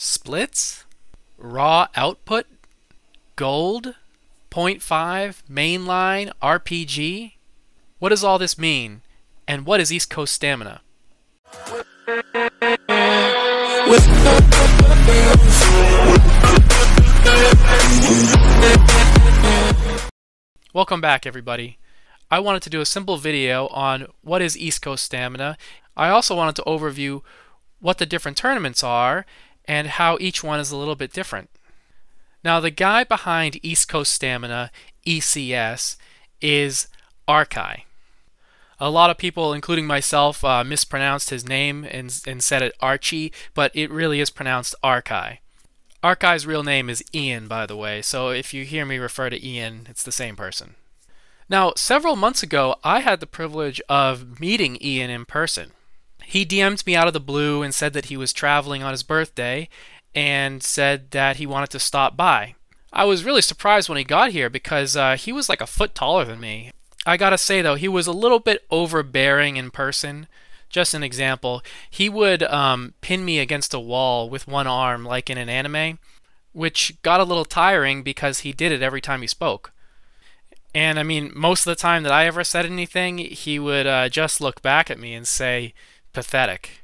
Splits, raw output, gold, zero point 0.5, mainline, RPG. What does all this mean? And what is East Coast stamina? Welcome back, everybody. I wanted to do a simple video on what is East Coast stamina. I also wanted to overview what the different tournaments are and how each one is a little bit different. Now, the guy behind East Coast Stamina, ECS, is Archi. A lot of people, including myself, mispronounced his name and said it Archi, but it really is pronounced Archi. Archi's real name is Ian, by the way, so if you hear me refer to Ian, it's the same person. Now, several months ago, I had the privilege of meeting Ian in person. He DM'd me out of the blue and said that he was traveling on his birthday and said that he wanted to stop by. I was really surprised when he got here because he was like a foot taller than me. I gotta say though, he was a little bit overbearing in person. Just an example, he would pin me against a wall with one arm like in an anime, which got a little tiring because he did it every time he spoke. And I mean, most of the time that I ever said anything, he would just look back at me and say, pathetic.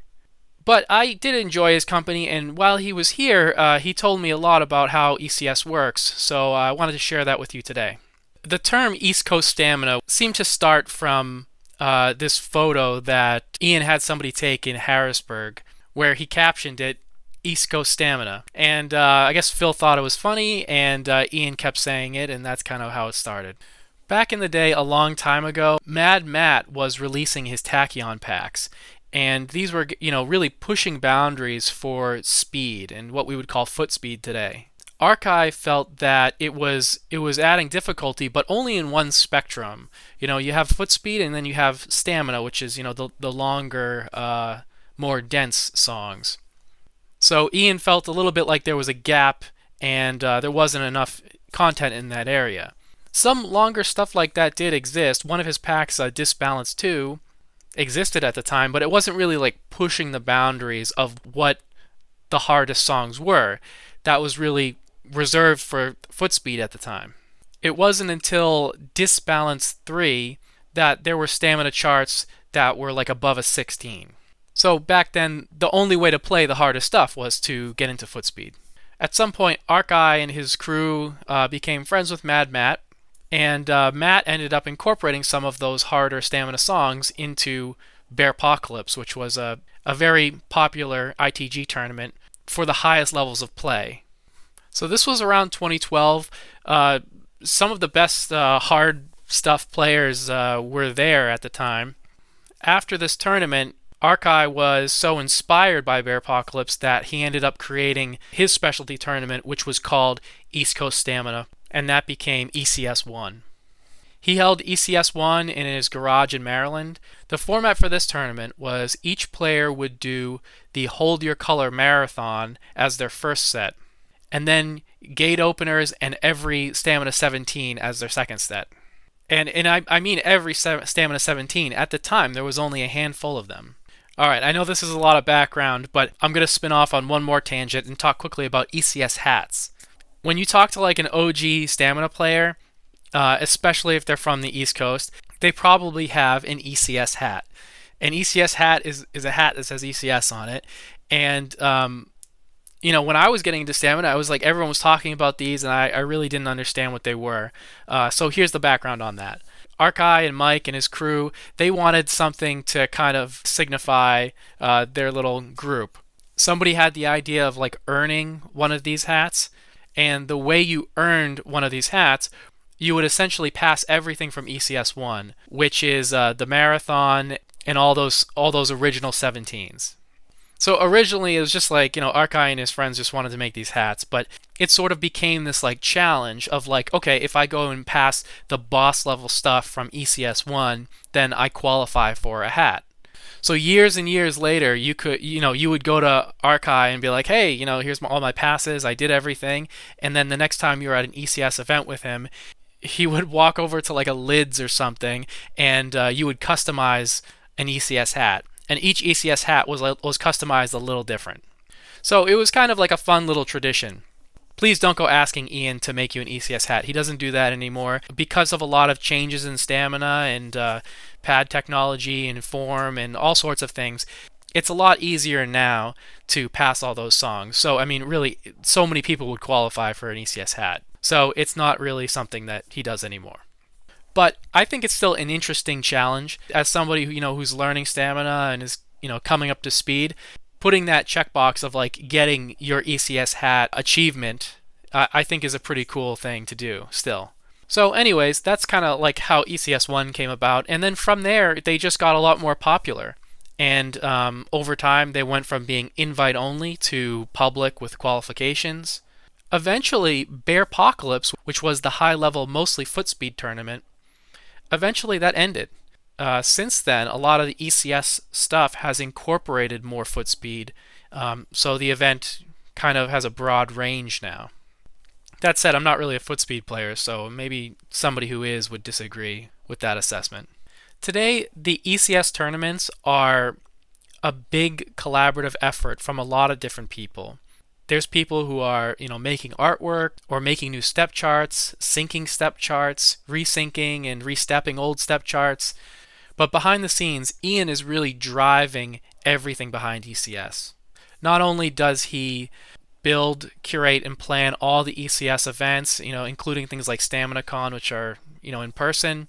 But I did enjoy his company, and while he was here, he told me a lot about how ECS works, so I wanted to share that with you today. The term East Coast Stamina seemed to start from this photo that Ian had somebody take in Harrisburg, where he captioned it, East Coast Stamina. And I guess Phil thought it was funny, and Ian kept saying it, and that's kind of how it started. Back in the day, a long time ago, Mad Matt was releasing his tachyon packs. And these were, really pushing boundaries for speed and what we would call foot speed today. Archi felt that it was adding difficulty, but only in one spectrum. You have foot speed and then you have stamina, which is, the longer, more dense songs. So Ian felt a little bit like there was a gap and there wasn't enough content in that area. Some longer stuff like that did exist. One of his packs, Disbalance II, existed at the time, but it wasn't really like pushing the boundaries of what the hardest songs were. That was really reserved for foot speed at the time. It wasn't until Disbalance III that there were stamina charts that were like above a 16. So back then, the only way to play the hardest stuff was to get into foot speed. At some point, Archi and his crew became friends with Mad Matt, and Matt ended up incorporating some of those harder stamina songs into Bearpocalypse, which was a very popular ITG tournament for the highest levels of play. So this was around 2012. Some of the best hard stuff players were there at the time. After this tournament, Archi was so inspired by Bearpocalypse that he ended up creating his specialty tournament, which was called East Coast Stamina, and that became ECS 1. He held ECS 1 in his garage in Maryland. The format for this tournament was each player would do the Hold Your Color Marathon as their first set, and then Gate Openers and every Stamina 17 as their second set. And I mean every Stamina 17. At the time, there was only a handful of them. Alright, I know this is a lot of background, but I'm going to spin off on one more tangent and talk quickly about ECS hats. When you talk to like an OG stamina player, especially if they're from the East Coast, they probably have an ECS hat. An ECS hat is a hat that says ECS on it. And, when I was getting into stamina, I was like, everyone was talking about these, and I really didn't understand what they were. So here's the background on that. Archi and Mike and his crew, they wanted something to kind of signify their little group. Somebody had the idea of like earning one of these hats. And the way you earned one of these hats, you would essentially pass everything from ECS 1, which is the marathon and all those original 17s. So originally it was just like, Archi and his friends just wanted to make these hats, but it sort of became this like challenge of like, okay, if I go and pass the boss level stuff from ECS 1, then I qualify for a hat. So years and years later, you would go to Archi and be like, hey, here's all my passes, I did everything. And then the next time you were at an ECS event with him, he would walk over to like a Lids or something, and you would customize an ECS hat. And each ECS hat was customized a little different. So it was kind of like a fun little tradition. Please don't go asking Ian to make you an ECS hat. He doesn't do that anymore because of a lot of changes in stamina and pad technology and form and all sorts of things. It's a lot easier now to pass all those songs. So, I mean, really, so many people would qualify for an ECS hat. So it's not really something that he does anymore. But I think it's still an interesting challenge as somebody who's learning stamina and is coming up to speed. Putting that checkbox of like getting your ECS hat achievement, I think is a pretty cool thing to do still. So anyways, that's kind of like how ECS 1 came about, and then from there they just got a lot more popular. And over time they went from being invite only to public with qualifications. Eventually Bearpocalypse, which was the high level mostly foot speed tournament, eventually that ended. Since then, a lot of the ECS stuff has incorporated more foot speed, so the event kind of has a broad range now. That said, I'm not really a foot speed player, so maybe somebody who is would disagree with that assessment. Today, the ECS tournaments are a big collaborative effort from a lot of different people. There's people who are, making artwork or making new step charts, syncing step charts, resyncing and restepping old step charts. But behind the scenes, Ian is really driving everything behind ECS. Not only does he build, curate, and plan all the ECS events, including things like StaminaCon, which are, in person,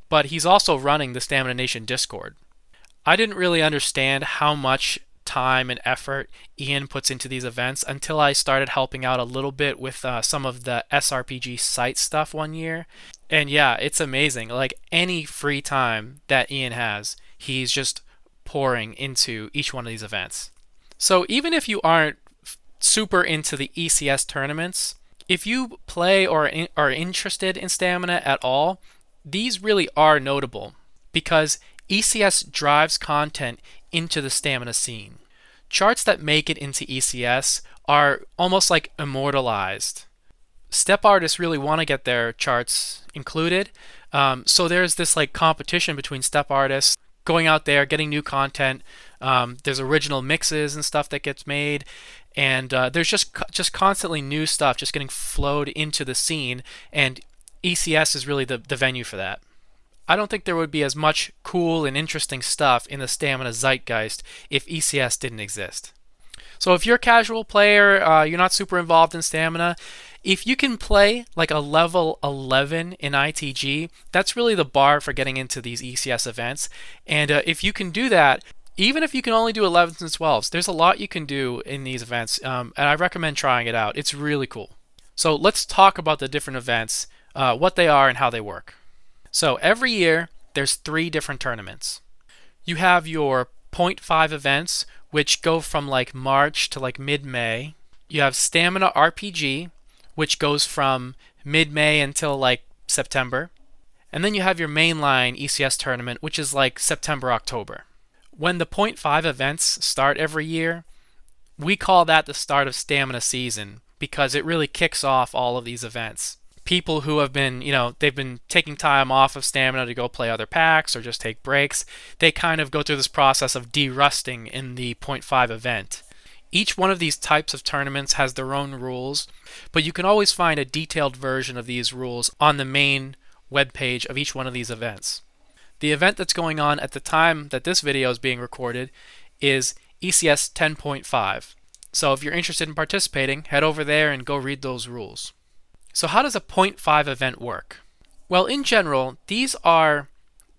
but he's also running the Stamina Nation Discord. I didn't really understand how much time and effort Ian puts into these events until I started helping out a little bit with some of the SRPG site stuff one year. And yeah, it's amazing. Like any free time that Ian has, he's just pouring into each one of these events. So even if you aren't super into the ECS tournaments, if you play or are interested in stamina at all, these really are notable because ECS drives content into the stamina scene. Charts that make it into ECS are almost like immortalized. Step artists really want to get their charts included, so there's this like competition between step artists going out there getting new content. There's original mixes and stuff that gets made, and there's just constantly new stuff just getting flowed into the scene, and ECS is really the venue for that. I don't think there would be as much cool and interesting stuff in the stamina zeitgeist if ECS didn't exist. So if you're a casual player, you're not super involved in stamina, if you can play like a level 11 in ITG, that's really the bar for getting into these ECS events. And if you can do that, even if you can only do 11s and 12s, there's a lot you can do in these events, and I recommend trying it out. It's really cool. So let's talk about the different events, what they are and how they work. So every year there's 3 different tournaments. You have your 0.5 events, which go from like March to like mid-May. You have Stamina RPG, which goes from mid-May until like September. And then you have your Mainline ECS tournament, which is like September, October. When the 0.5 events start every year, we call that the start of Stamina season because it really kicks off all of these events. People who have been, they've been taking time off of Stamina to go play other packs or just take breaks, they kind of go through this process of de-rusting in the 0.5 event. Each one of these types of tournaments has their own rules, but you can always find a detailed version of these rules on the main webpage of each one of these events. The event that's going on at the time that this video is being recorded is ECS 10.5. So if you're interested in participating, head over there and go read those rules. So how does a 0.5 event work? Well, in general, these are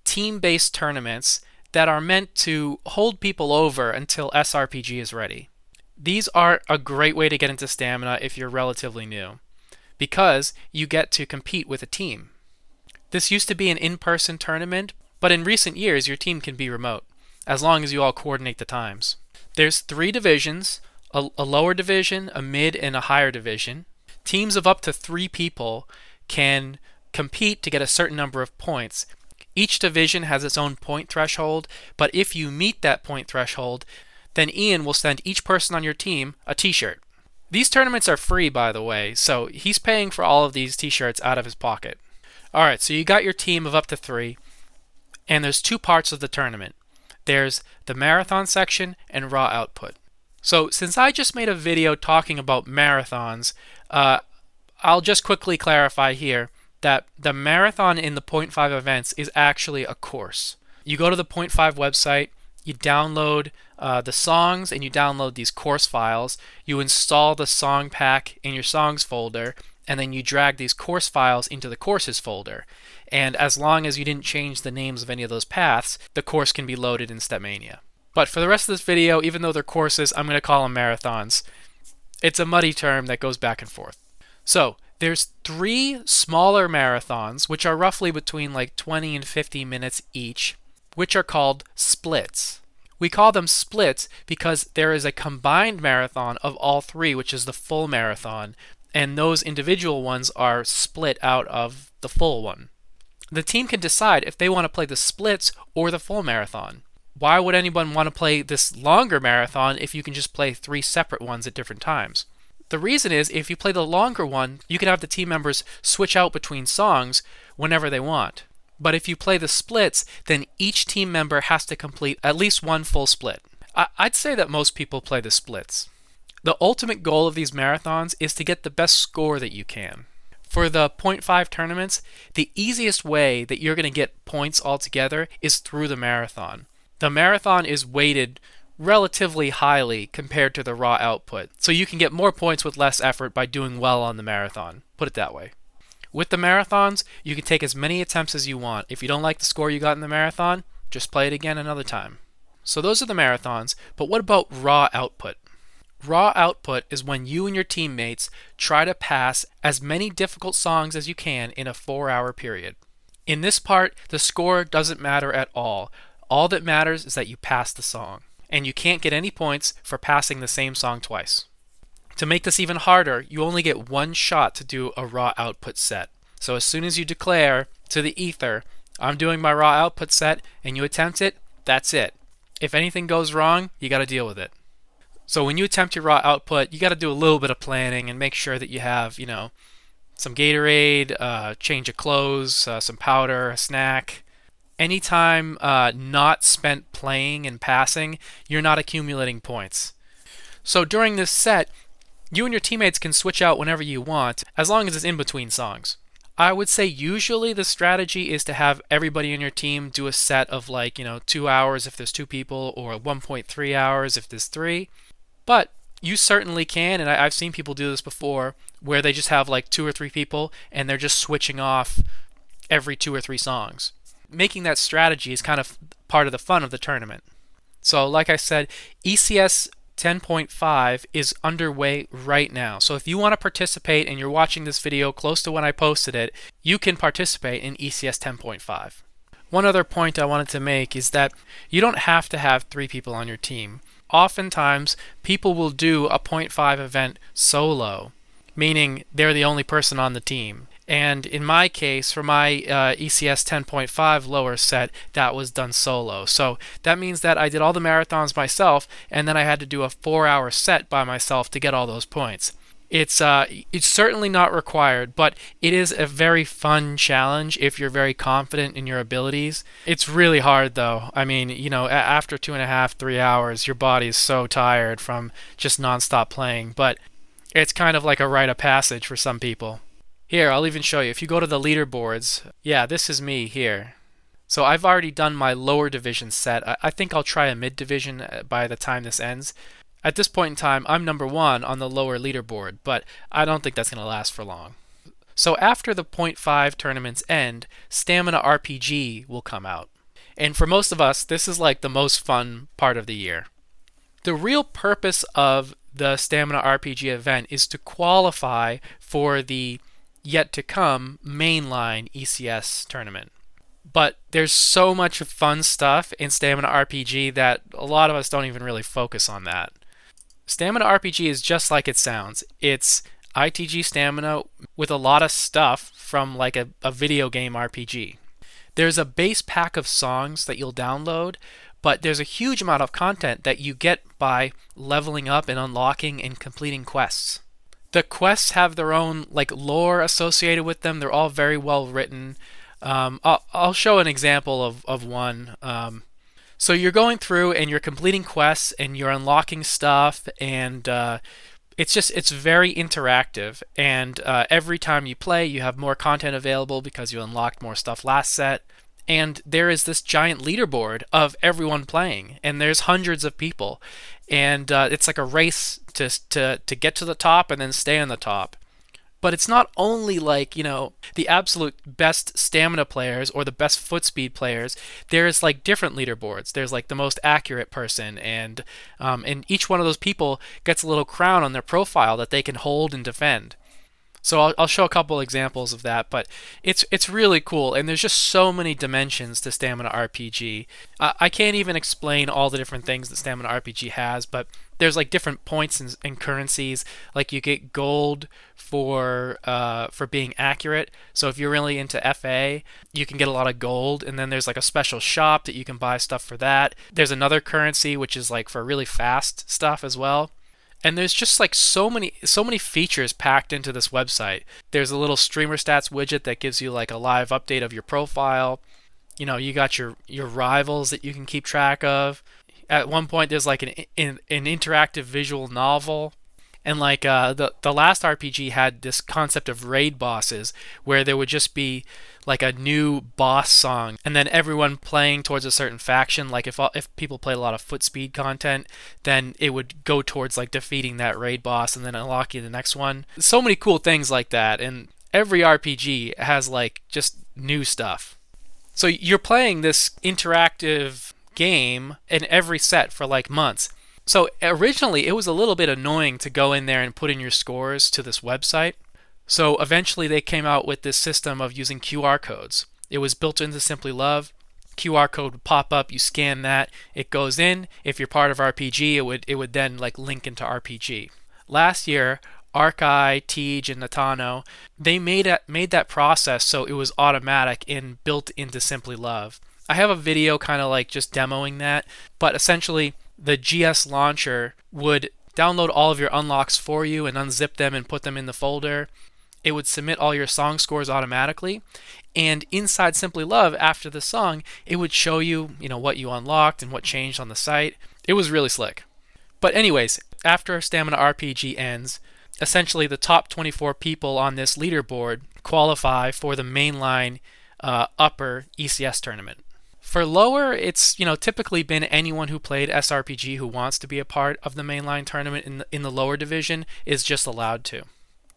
team-based tournaments that are meant to hold people over until SRPG is ready. These are a great way to get into Stamina if you're relatively new, because you get to compete with a team. This used to be an in-person tournament, but in recent years your team can be remote, as long as you all coordinate the times. There's 3 divisions, a lower division, a mid, and a higher division. Teams of up to 3 people can compete to get a certain number of points. Each division has its own point threshold, but if you meet that point threshold, then Ian will send each person on your team a t-shirt. These tournaments are free, by the way, so he's paying for all of these t-shirts out of his pocket. Alright, so you got your team of up to 3, and there's 2 parts of the tournament. There's the marathon section and raw output. So since I just made a video talking about marathons, I'll just quickly clarify here that the marathon in the Point 5 events is actually a course. You go to the Point 5 website, you download the songs, and you download these course files. You install the song pack in your songs folder, and then you drag these course files into the courses folder. And as long as you didn't change the names of any of those paths, the course can be loaded in Stepmania. But for the rest of this video, even though they're courses, I'm going to call them marathons. It's a muddy term that goes back and forth. So there's 3 smaller marathons, which are roughly between like 20 and 50 minutes each, which are called splits. We call them splits because there is a combined marathon of all 3, which is the full marathon, and those individual ones are split out of the full one. The team can decide if they want to play the splits or the full marathon. Why would anyone want to play this longer marathon if you can just play 3 separate ones at different times? The reason is if you play the longer one, you can have the team members switch out between songs whenever they want. But if you play the splits, then each team member has to complete at least 1 full split. I'd say that most people play the splits. The ultimate goal of these marathons is to get the best score that you can. For the Point 5 tournaments, the easiest way that you're going to get points altogether is through the marathon. The marathon is weighted relatively highly compared to the raw output, so you can get more points with less effort by doing well on the marathon. Put it that way. With the marathons, you can take as many attempts as you want. If you don't like the score you got in the marathon, just play it again another time. So those are the marathons, but what about raw output? Raw output is when you and your teammates try to pass as many difficult songs as you can in a 4-hour period. In this part, the score doesn't matter at all. All that matters is that you pass the song, and you can't get any points for passing the same song twice. To make this even harder, you only get 1 shot to do a raw output set. So as soon as you declare to the ether, I'm doing my raw output set, and you attempt it, that's it. If anything goes wrong, you got to deal with it. So when you attempt your raw output, you got to do a little bit of planning and make sure that you have, some Gatorade, change of clothes, some powder, a snack. Anytime not spent playing and passing, you're not accumulating points. So during this set, you and your teammates can switch out whenever you want, as long as it's in between songs. I would say usually the strategy is to have everybody on your team do a set of 2 hours if there's 2 people, or 1.3 hours if there's 3. But you certainly can, and I've seen people do this before, where they just have 2 or 3 people and they're just switching off every 2 or 3 songs. Making that strategy is kind of part of the fun of the tournament. So like I said, ECS 10.5 is underway right now. So if you want to participate and you're watching this video close to when I posted it, you can participate in ECS 10.5. One other point I wanted to make is that you don't have to have 3 people on your team. Oftentimes, people will do a 0.5 event solo, meaning they're the only person on the team. And in my case, for my ECS 10.5 lower set, that was done solo. So that means that I did all the marathons myself, and then I had to do a 4-hour set by myself to get all those points. It's certainly not required, but it is a very fun challenge if you're very confident in your abilities. It's really hard though. I mean, after 2.5, 3 hours, your body is so tired from just non-stop playing, but it's kind of like a rite of passage for some people. Here, I'll even show you. If you go to the leaderboards, yeah, this is me here. So I've already done my lower division set. I think I'll try a mid division by the time this ends. At this point in time, I'm number 1 on the lower leaderboard, but I don't think that's going to last for long. So after the 0.5 tournaments end, Stamina RPG will come out. And for most of us, this is like the most fun part of the year. The real purpose of the Stamina RPG event is to qualify for the yet to come Mainline ECS tournament. But there's so much fun stuff in Stamina RPG that a lot of us don't even really focus on that. Stamina RPG is just like it sounds. It's ITG Stamina with a lot of stuff from like a video game RPG. There's a base pack of songs that you'll download, but there's a huge amount of content that you get by leveling up and unlocking and completing quests. The quests have their own lore associated with them. They're all very well written. I'll show an example of one. So you're going through and you're completing quests and you're unlocking stuff, and it's very interactive. And every time you play, you have more content available because you unlocked more stuff last set. And there is this giant leaderboard of everyone playing, and there's hundreds of people, and it's like a race to get to the top and then stay on the top. But it's not only like, the absolute best stamina players or the best foot speed players. There's like different leaderboards. There's like the most accurate person, and each one of those people gets a little crown on their profile that they can hold and defend. So I'll show a couple examples of that, but it's really cool, and there's just so many dimensions to Stamina RPG. I can't even explain all the different things that Stamina RPG has, but there's like different points and currencies. Like you get gold for being accurate. So if you're really into FA, you can get a lot of gold, and then there's like a special shop that you can buy stuff for that. There's another currency which is like for really fast stuff as well. And there's just like so many features packed into this website. There's a little streamer stats widget that gives you like a live update of your profile. You got your rivals that you can keep track of. At one point there's like an interactive visual novel. And like the last RPG had this concept of raid bosses, where there would just be like a new boss song, and then everyone playing towards a certain faction. Like if people played a lot of foot speed content, then it would go towards like defeating that raid boss and then unlocking the next one. So many cool things like that, and every RPG has like just new stuff. So you're playing this interactive game in every set for like months. So originally it was a little bit annoying to go in there and put in your scores to this website. So eventually they came out with this system of using QR codes. It was built into Simply Love. QR code would pop up, you scan that, it goes in. If you're part of RPG, it would then like link into RPG. Last year, Archi, Tej, and Natano, they made that process so it was automatic and built into Simply Love. I have a video kind of like just demoing that, but essentially the GS launcher would download all of your unlocks for you and unzip them and put them in the folder. It would submit all your song scores automatically, and inside Simply Love, after the song, it would show you, what you unlocked and what changed on the site. It was really slick. But anyways, after Stamina RPG ends, essentially the top 24 people on this leaderboard qualify for the mainline upper ECS tournament. For lower, it's typically been anyone who played SRPG who wants to be a part of the mainline tournament in the lower division is just allowed to.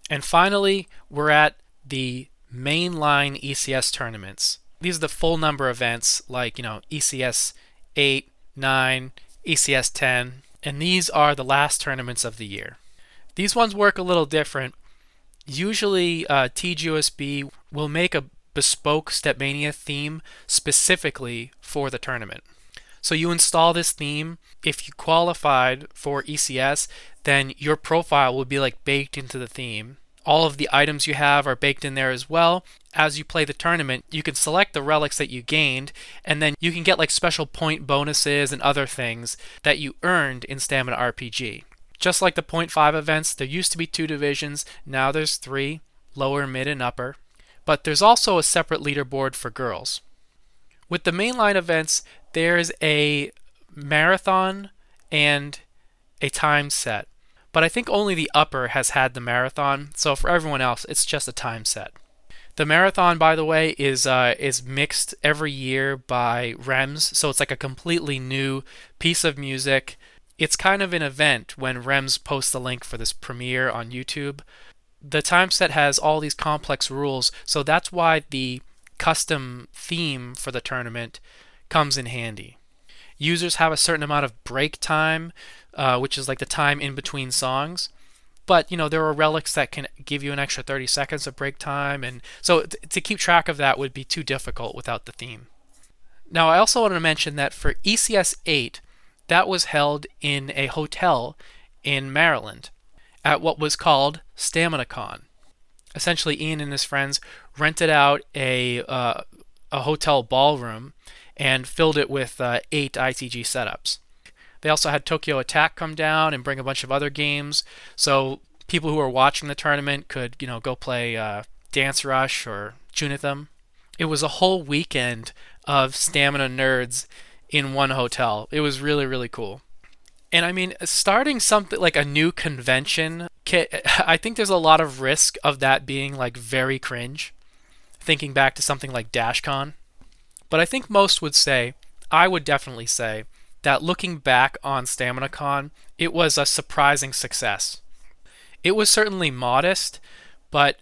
And finally, we're at the mainline ECS tournaments. These are the full number events like ECS 8, 9, ECS 10, and these are the last tournaments of the year. These ones work a little different. Usually TGUSB will make a bespoke Stepmania theme specifically for the tournament. So you install this theme. If you qualified for ECS, then your profile will be like baked into the theme. All of the items you have are baked in there as well. As you play the tournament, you can select the relics that you gained, and then you can get like special point bonuses and other things that you earned in Stamina RPG. Just like the 0.5 events, there used to be 2 divisions, now there's 3, lower, mid, and upper. But there's also a separate leaderboard for girls. With the mainline events, there's a marathon and a time set. But I think only the upper has had the marathon, so for everyone else, it's just a time set. The marathon, by the way, is mixed every year by REMS, so it's like a completely new piece of music. It's kind of an event when REMS posts the link for this premiere on YouTube. The time set has all these complex rules, so that's why the custom theme for the tournament comes in handy. Users have a certain amount of break time, which is like the time in between songs. But there are relics that can give you an extra 30 seconds of break time, and so to keep track of that would be too difficult without the theme. Now I also want to mention that for ECS 8, that was held in a hotel in Maryland at what was called StaminaCon. Essentially, Ian and his friends rented out a hotel ballroom and filled it with 8 ITG setups. They also had Tokyo Attack come down and bring a bunch of other games, so people who were watching the tournament could go play Dance Rush or Junitham. It was a whole weekend of Stamina nerds in one hotel. It was really, really cool. And I mean, starting something like a new convention, I think there's a lot of risk of that being like very cringe, thinking back to something like DashCon. But I think most would say, I would definitely say, that looking back on StaminaCon, it was a surprising success. It was certainly modest, but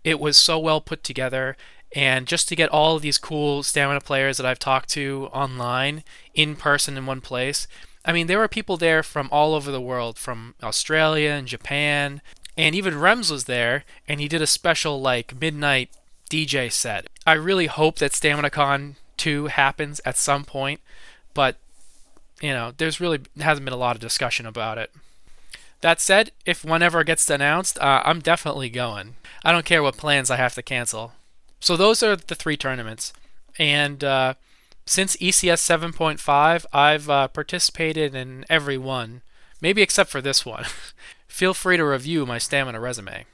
it was so well put together. And just to get all of these cool Stamina players that I've talked to online, in person in one place, I mean, there were people there from all over the world, from Australia and Japan, and even Rems was there, and he did a special like midnight DJ set. I really hope that StaminaCon 2 happens at some point, but you know, there's really hasn't been a lot of discussion about it. That said, if one ever gets announced, I'm definitely going. I don't care what plans I have to cancel. So those are the 3 tournaments, and since ECS 7.5, I've participated in every one, maybe except for this one. Feel free to review my Stamina resume.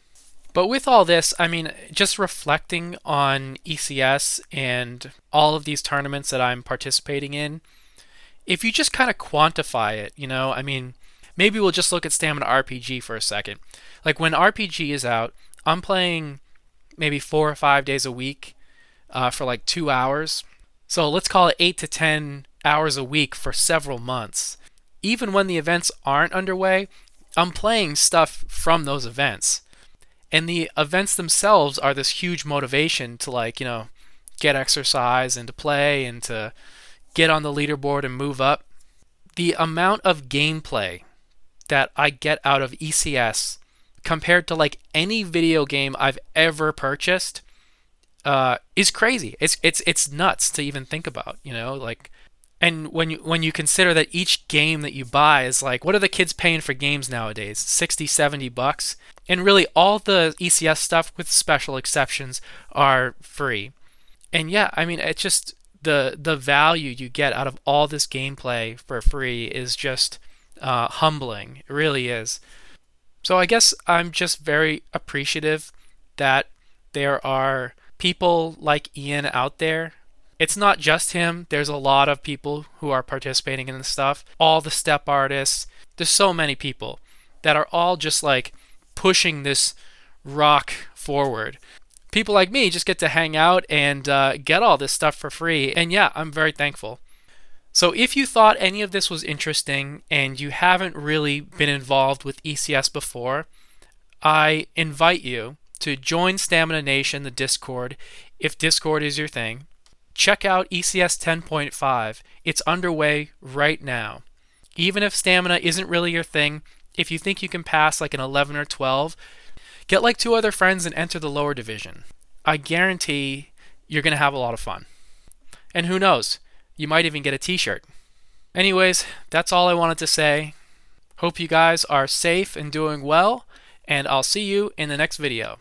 But with all this, I mean, just reflecting on ECS and all of these tournaments that I'm participating in, if you just kind of quantify it, you know, I mean, maybe we'll just look at Stamina RPG for a second. Like when RPG is out, I'm playing maybe 4 or 5 days a week for like 2 hours. So let's call it 8 to 10 hours a week for several months. Even when the events aren't underway, I'm playing stuff from those events. And the events themselves are this huge motivation to, like, you know, get exercise and to play and to get on the leaderboard and move up. The amount of gameplay that I get out of ECS compared to like any video game I've ever purchased is crazy. It's nuts to even think about, you know, like. And when you consider that each game that you buy is like, what are the kids paying for games nowadays? 60, 70 bucks? And really all the ECS stuff, with special exceptions, are free. And yeah, I mean, it's just the value you get out of all this gameplay for free is just humbling. It really is. So I guess I'm just very appreciative that there are people like Ian out there. It's not just him. There's a lot of people who are participating in this stuff. All the step artists. There's so many people that are all just like pushing this rock forward. People like me just get to hang out and get all this stuff for free. And yeah, I'm very thankful. So if you thought any of this was interesting and you haven't really been involved with ECS before, I invite you to join Stamina Nation, the Discord, if Discord is your thing. Check out ECS 10.5. It's underway right now. Even if Stamina isn't really your thing, if you think you can pass like an 11 or 12, get like 2 other friends and enter the lower division. I guarantee you're going to have a lot of fun. And who knows, you might even get a t-shirt. Anyways, that's all I wanted to say. Hope you guys are safe and doing well, and I'll see you in the next video.